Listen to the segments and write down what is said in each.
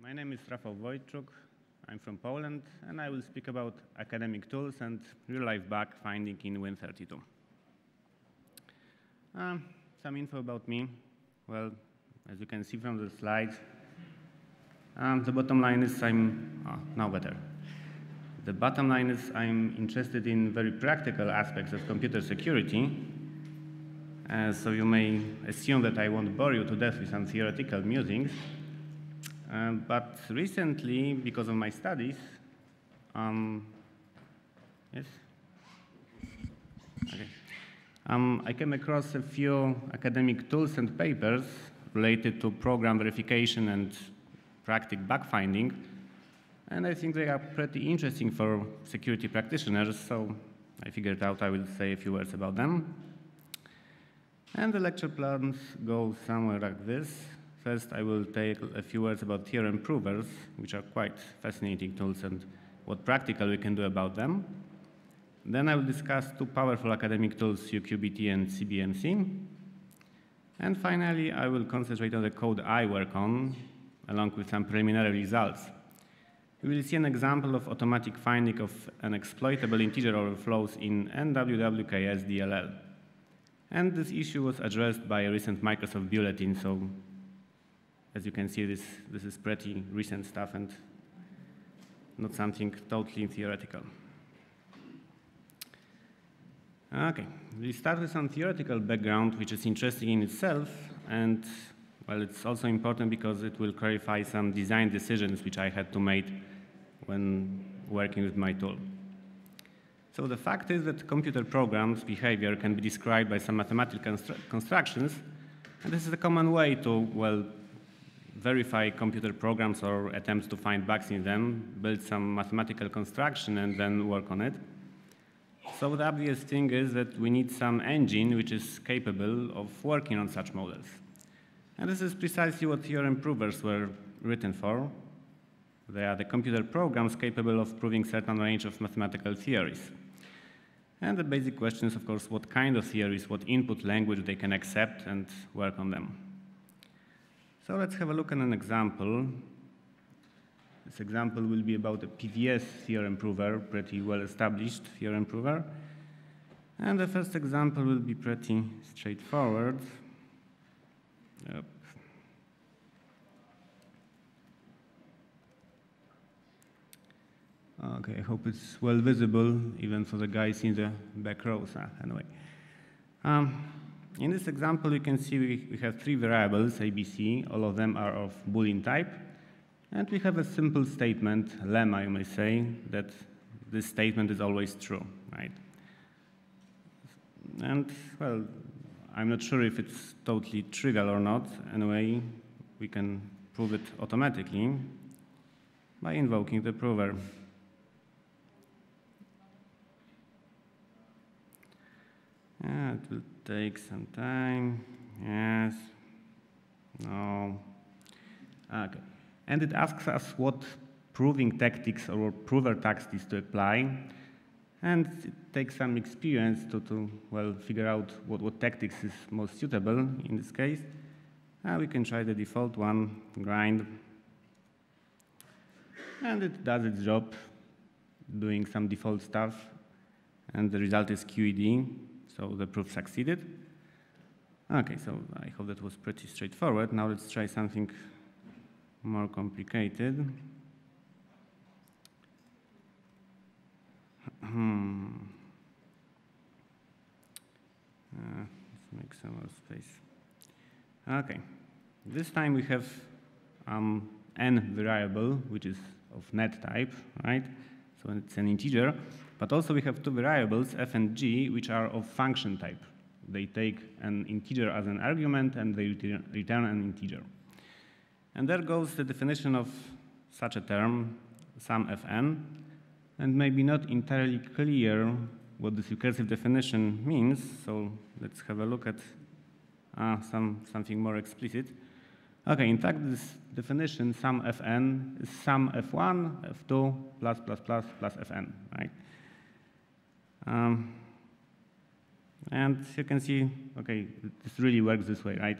My name is Rafał Wojtczuk. I'm from Poland, and I will speak about academic tools and real-life bug finding in win32. Some info about me. Well, as you can see from the slides, the bottom line is now better. The bottom line is I'm interested in very practical aspects of computer security. So you may assume that I won't bore you to death with some theoretical musings. But recently, because of my studies, yes? Okay. I came across a few academic tools and papers related to program verification and practical bug finding. And I think they are pretty interesting for security practitioners, so I figured out I will say a few words about them. And the lecture plans go somewhere like this. First, I will take a few words about theorem provers, which are quite fascinating tools and what practical we can do about them. Then I will discuss two powerful academic tools, UQBT and CBMC. And finally, I will concentrate on the code I work on, along with some preliminary results. We will see an example of automatic finding of unexploitable integer overflows in NWWKS DLL. And this issue was addressed by a recent Microsoft bulletin, so as you can see, this is pretty recent stuff and not something totally theoretical. Okay, we start with some theoretical background, which is interesting in itself, and well, it's also important because it will clarify some design decisions which I had to make when working with my tool. So the fact is that computer programs' behavior can be described by some mathematical constructions, and this is a common way to, well, verify computer programs or attempts to find bugs in them, build some mathematical construction, and then work on it. So the obvious thing is that we need some engine which is capable of working on such models. And this is precisely what theorem provers were written for. They are the computer programs capable of proving certain range of mathematical theories. And the basic question is, of course, what kind of theories, what input language they can accept and work on them. So let's have a look at an example. This example will be about a PVS theorem prover, pretty well-established theorem prover. And the first example will be pretty straightforward. Yep. Okay, I hope it's well visible, even for the guys in the back rows. Anyway. In this example, you can see we have three variables, ABC. All of them are of Boolean type. And we have a simple statement, lemma, you may say, that this statement is always true, right? And, well, I'm not sure if it's totally trivial or not. Anyway, we can prove it automatically by invoking the prover. Yeah, it will take some time. Yes. No. Okay. And it asks us what proving tactics or prover tactics to apply. And it takes some experience to well, figure out what tactics is most suitable in this case. We can try the default one, grind. And it does its job, doing some default stuff. And the result is QED. So the proof succeeded. Okay, so I hope that was pretty straightforward. Now let's try something more complicated. Let's make some more space. Okay, this time we have n variable, which is of net type, right? So it's an integer. But also we have two variables, f and g, which are of function type. They take an integer as an argument, and they return an integer. And there goes the definition of such a term, sum fn. And maybe not entirely clear what this recursive definition means, so let's have a look at something more explicit. Okay, in fact, this definition, sum fn, is sum f1, f2, plus fn, right? And you can see, okay, this really works this way, right?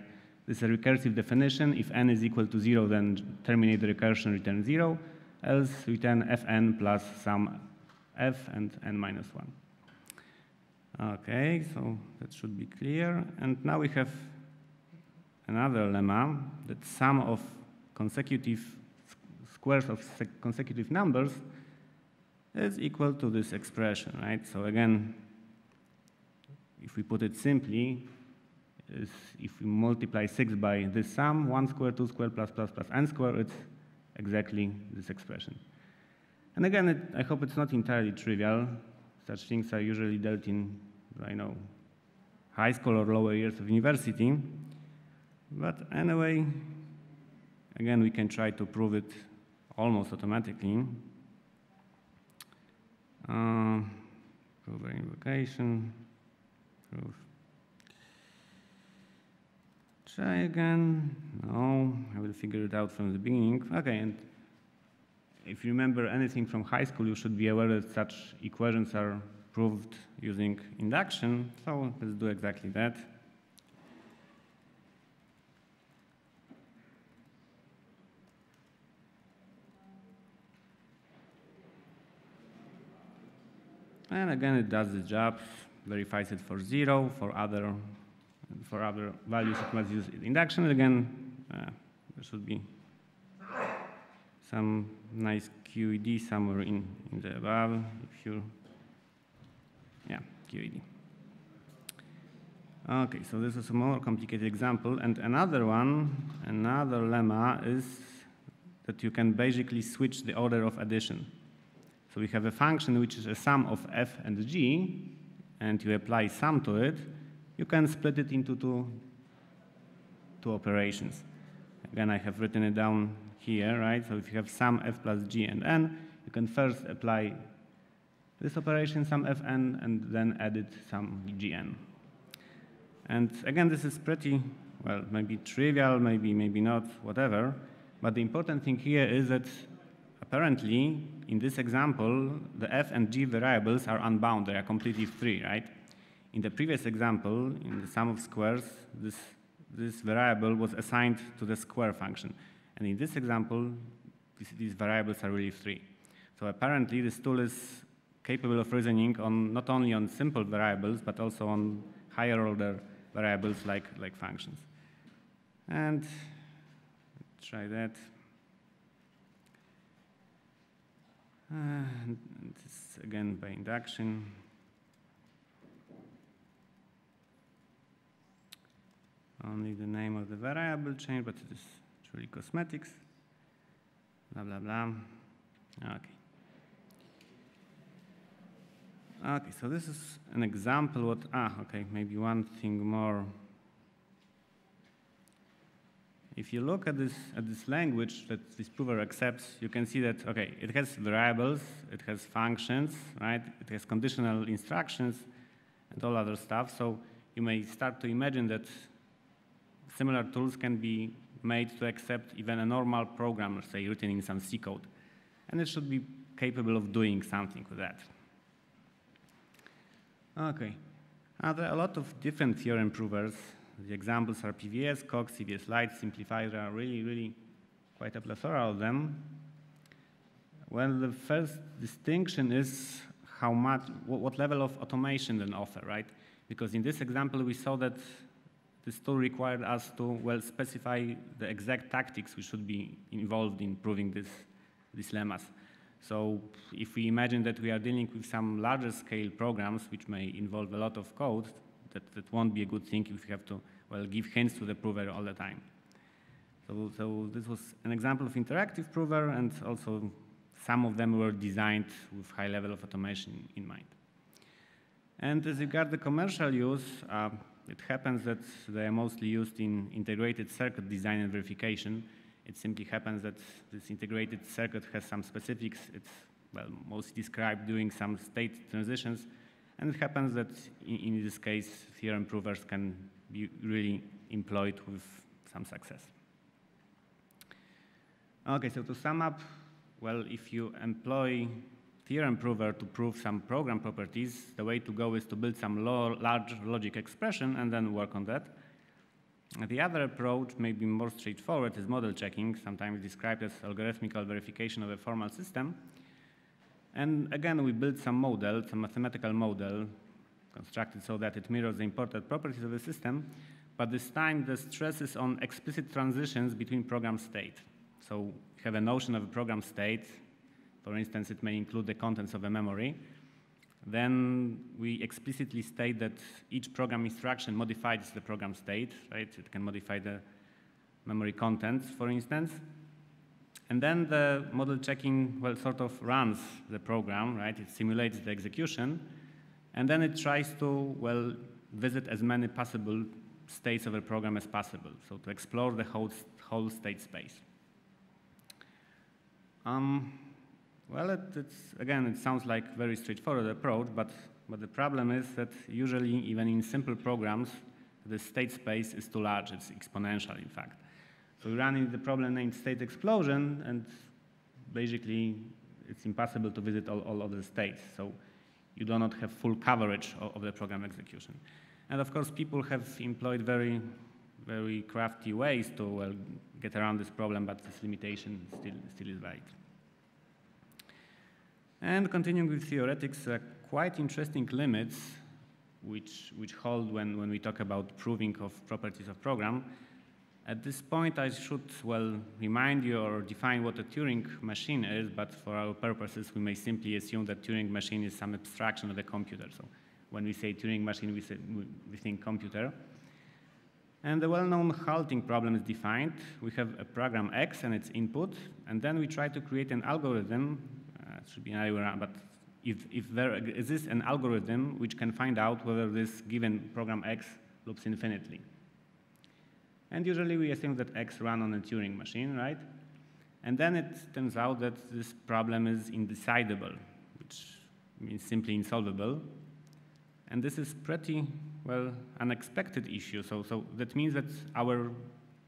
This is a recursive definition. If n is equal to 0, then terminate the recursion, return 0. Else return fn plus some f and n minus 1. Okay, so that should be clear. And now we have another lemma, that sum of consecutive squares of consecutive numbers is equal to this expression, right? So again, if we put it simply, if we multiply 6 by this sum, 1 square, 2 square, plus n square, it's exactly this expression. And again, I hope it's not entirely trivial. Such things are usually dealt in, I know, high school or lower years of university. But anyway, again, we can try to prove it almost automatically. Prove by invocation, prove. Try again. No, I will figure it out from the beginning. Okay, and if you remember anything from high school, you should be aware that such equations are proved using induction. So let's do exactly that. And again, it does the job, verifies it for 0, for other values it must use induction. Again, there should be some nice QED somewhere in the above. If you, yeah, QED. Okay, so this is a more complicated example. And another lemma is that you can basically switch the order of addition. So we have a function which is a sum of f and g, and you apply sum to it. You can split it into two operations. Again, I have written it down here, right? So if you have sum f plus g and n, you can first apply this operation, sum fn, and then add it sum gn. And again, this is pretty, well, maybe trivial, maybe not, whatever. But the important thing here is that apparently, in this example, the f and g variables are unbound. They are completely free, right? In the previous example, in the sum of squares, this variable was assigned to the square function. And in this example, these variables are really free. So apparently, this tool is capable of reasoning on not only on simple variables, but also on higher order variables like functions. And let's try that. And this again by induction. Only the name of the variable changed, but it is truly cosmetics. Blah, blah, blah. Okay. Okay, so this is an example okay, maybe one thing more. If you look at this language that this prover accepts, you can see that, okay, it has variables, it has functions, right? It has conditional instructions and all other stuff. So you may start to imagine that similar tools can be made to accept even a normal program, say, written in some C code. And it should be capable of doing something with that. Okay. There are a lot of different theorem provers. The examples are PVS, Cox, CVS Lite, Simplifier. There are really quite a plethora of them. Well, the first distinction is what level of automation then offer, right? Because in this example, we saw that this tool required us to, well, specify the exact tactics we should be involved in proving these lemmas. So if we imagine that we are dealing with some larger scale programs which may involve a lot of code, that won't be a good thing if you have to, well, give hints to the prover all the time. So this was an example of interactive prover, and also some of them were designed with high level of automation in mind. And as regards the commercial use, it happens that they are mostly used in integrated circuit design and verification. It simply happens that this integrated circuit has some specifics. It's, well, mostly described during some state transitions. And it happens that in this case, theorem provers can be really employed with some success. Okay, so to sum up, well, if you employ theorem prover to prove some program properties, the way to go is to build some large logic expression and then work on that. The other approach, maybe more straightforward, is model checking, sometimes described as algorithmical verification of a formal system. And again, we built some model, some mathematical model, constructed so that it mirrors the imported properties of the system, but this time the stress is on explicit transitions between program state. So we have a notion of a program state. For instance, it may include the contents of a memory. Then we explicitly state that each program instruction modifies the program state, right? It can modify the memory contents, for instance. And then the model checking, well, sort of runs the program, right? It simulates the execution. And then it tries to, well, visit as many possible states of a program as possible, so to explore the whole state space. Well, again, it sounds like a very straightforward approach, but the problem is that usually, even in simple programs, the state space is too large. It's exponential, in fact. So we run into the problem named state explosion, and basically, it's impossible to visit all of the states. So you do not have full coverage of the program execution. And of course, people have employed very, very crafty ways to, well, get around this problem, but this limitation still is valid. And continuing with theoretics, quite interesting limits which hold when we talk about proving of properties of program. At this point, I should, well, remind you or define what a Turing machine is, but for our purposes, we may simply assume that Turing machine is some abstraction of the computer. So when we say Turing machine, we think computer. And the well-known halting problem is defined. We have a program X and its input, and then we try to create an algorithm. It should be another way around, but if there exists an algorithm which can find out whether this given program X loops infinitely. And usually we assume that X runs on a Turing machine, right? And then it turns out that this problem is indecidable, which means simply insolvable. And this is pretty, well, unexpected issue. So that means that our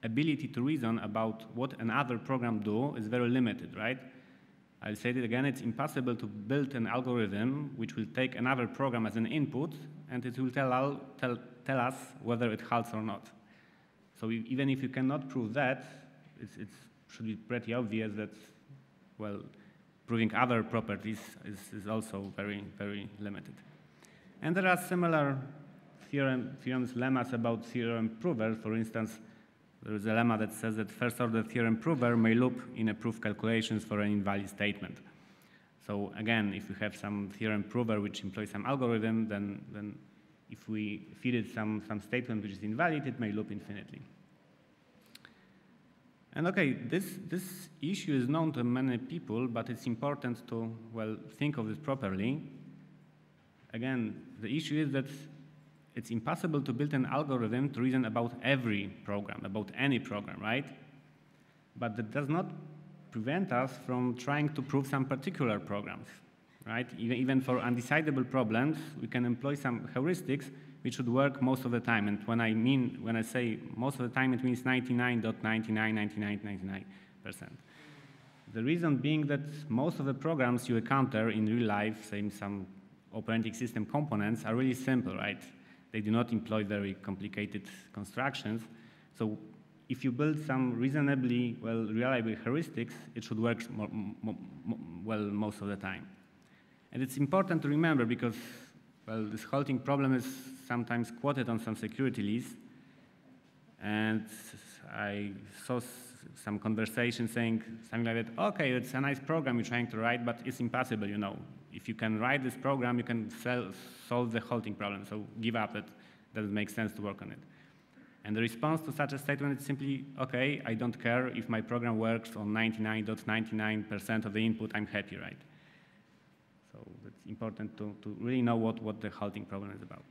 ability to reason about what another program do is very limited, right? I'll say it again, it's impossible to build an algorithm which will take another program as an input, and it will tell us whether it halts or not. So even if you cannot prove that, it should be pretty obvious that, well, proving other properties is also very, very limited. And there are similar theorems lemmas about theorem provers. For instance, there is a lemma that says that first-order theorem prover may loop in a proof calculations for an invalid statement. So again, if we have some theorem prover which employs some algorithm, then if we feed it some statement which is invalid, it may loop infinitely. And okay, this issue is known to many people, but it's important to, well, think of it properly. Again, the issue is that it's impossible to build an algorithm to reason about every program, about any program, right? But that does not prevent us from trying to prove some particular programs, right? Even for undecidable problems, we can employ some heuristics which should work most of the time. And when I say most of the time, it means 99.999999%. The reason being that most of the programs you encounter in real life, say some operating system components, are really simple, right? They do not employ very complicated constructions. So if you build some reasonably, well, reliable heuristics, it should work well most of the time. And it's important to remember because, well, this halting problem is sometimes quoted on some security lists. And I saw some conversation saying something like that, okay, it's a nice program you're trying to write, but it's impossible, you know. If you can write this program, you can solve the halting problem, so give up, it doesn't make sense to work on it. And the response to such a statement is simply, okay, I don't care if my program works on 99.99% of the input, I'm happy, right? So it's important to really know what the halting problem is about.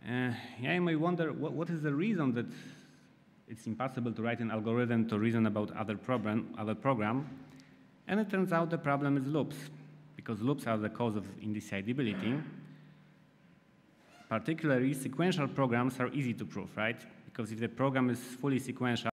Yeah, you may wonder, what is the reason that it's impossible to write an algorithm to reason about other program? And it turns out the problem is loops, because loops are the cause of indecidability. Particularly, sequential programs are easy to prove, right? Because if the program is fully sequential,